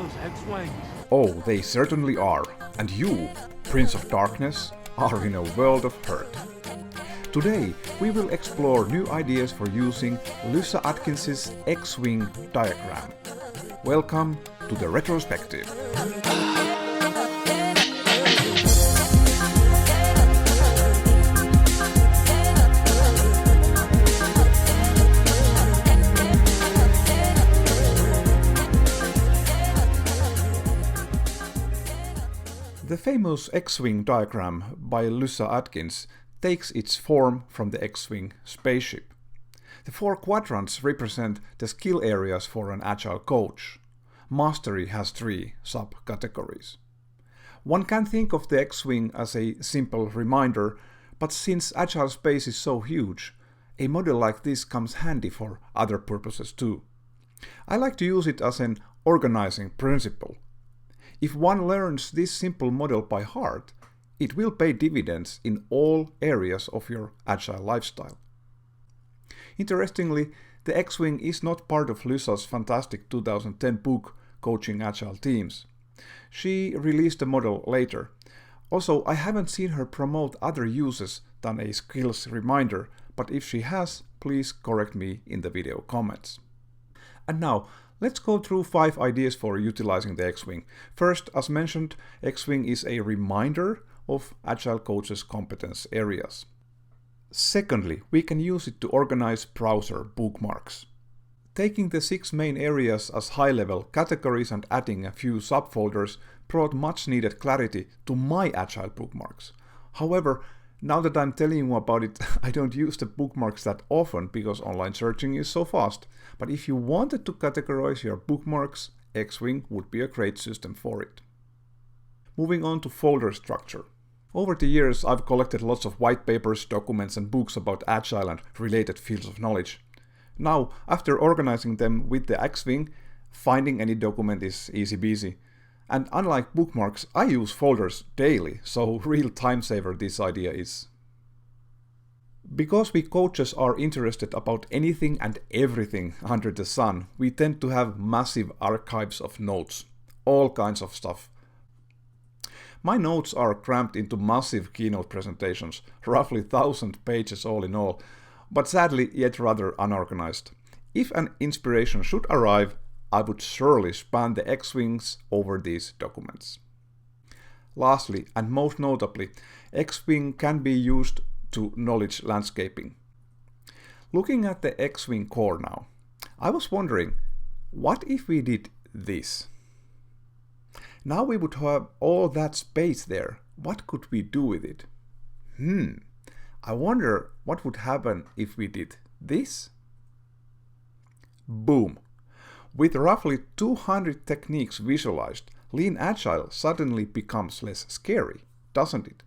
those X-Wings. Oh, they certainly are. And you, Prince of Darkness, are in a world of hurt. Today, we will explore new ideas for using Lyssa Adkins's X-Wing diagram. Welcome to the retrospective. The famous X-Wing diagram by Lyssa Adkins takes its form from the X-Wing spaceship. The 4 quadrants represent the skill areas for an agile coach. Mastery has 3 subcategories. One can think of the X-Wing as a simple reminder, but since agile space is so huge, a model like this comes handy for other purposes too. I like to use it as an organizing principle. If one learns this simple model by heart, it will pay dividends in all areas of your agile lifestyle. Interestingly, the X-Wing is not part of Lyssa's fantastic 2010 book, Coaching Agile Teams. She released the model later. Also, I haven't seen her promote other uses than a skills reminder, but if she has, please correct me in the video comments. And now, let's go through 5 ideas for utilizing the X-Wing. First, as mentioned, X-Wing is a reminder of Agile Coach's competence areas. Secondly, we can use it to organize browser bookmarks. Taking the 6 main areas as high-level categories and adding a few subfolders brought much needed clarity to my Agile bookmarks. However, now that I'm telling you about it, I don't use the bookmarks that often because online searching is so fast. But if you wanted to categorize your bookmarks, X-Wing would be a great system for it. Moving on to folder structure. Over the years, I've collected lots of white papers, documents and books about Agile and related fields of knowledge. Now, after organizing them with the X-Wing, finding any document is easy beezy. And unlike bookmarks, I use folders daily, so real time saver this idea is. Because we coaches are interested about anything and everything under the sun, we tend to have massive archives of notes, all kinds of stuff. My notes are cramped into massive keynote presentations, roughly 1,000 pages all in all, but sadly yet rather unorganized. If an inspiration should arrive, I would surely span the X-Wings over these documents. Lastly, and most notably, X-Wing can be used to knowledge landscaping. Looking at the X-Wing core now, I was wondering, what if we did this? Now we would have all that space there. What could we do with it? I wonder what would happen if we did this? Boom! With roughly 200 techniques visualized, lean-agile suddenly becomes less scary, doesn't it?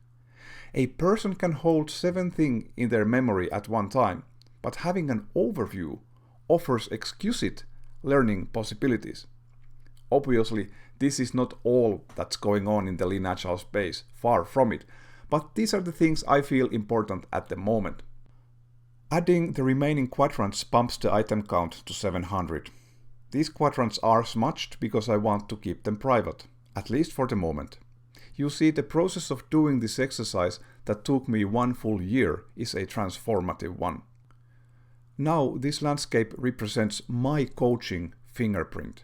A person can hold 7 things in their memory at one time, but having an overview offers exquisite learning possibilities. Obviously, this is not all that's going on in the lean-agile space, far from it, but these are the things I feel important at the moment. Adding the remaining quadrants bumps the item count to 700. These quadrants are smudged because I want to keep them private, at least for the moment. You see, the process of doing this exercise that took me 1 full year is a transformative one. Now this landscape represents my coaching fingerprint.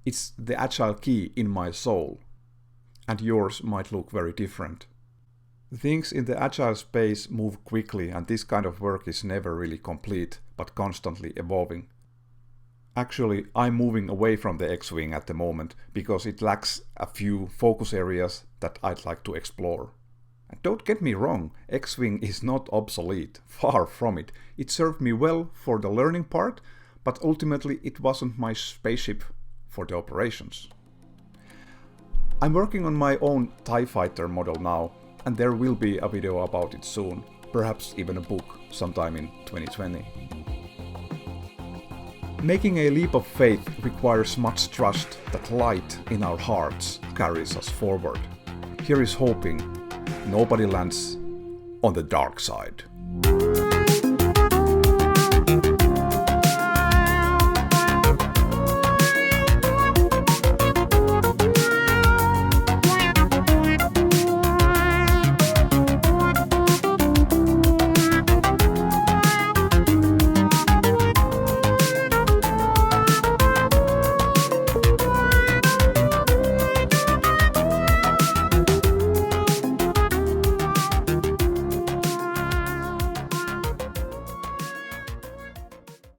It's the agile key in my soul. And yours might look very different. Things in the agile space move quickly and this kind of work is never really complete, but constantly evolving. Actually, I'm moving away from the X-Wing at the moment because it lacks a few focus areas that I'd like to explore. And don't get me wrong, X-Wing is not obsolete, far from it. It served me well for the learning part, but ultimately it wasn't my spaceship for the operations. I'm working on my own TIE Fighter model now, and there will be a video about it soon, perhaps even a book sometime in 2020. Making a leap of faith requires much trust that light in our hearts carries us forward. Here is hoping nobody lands on the dark side.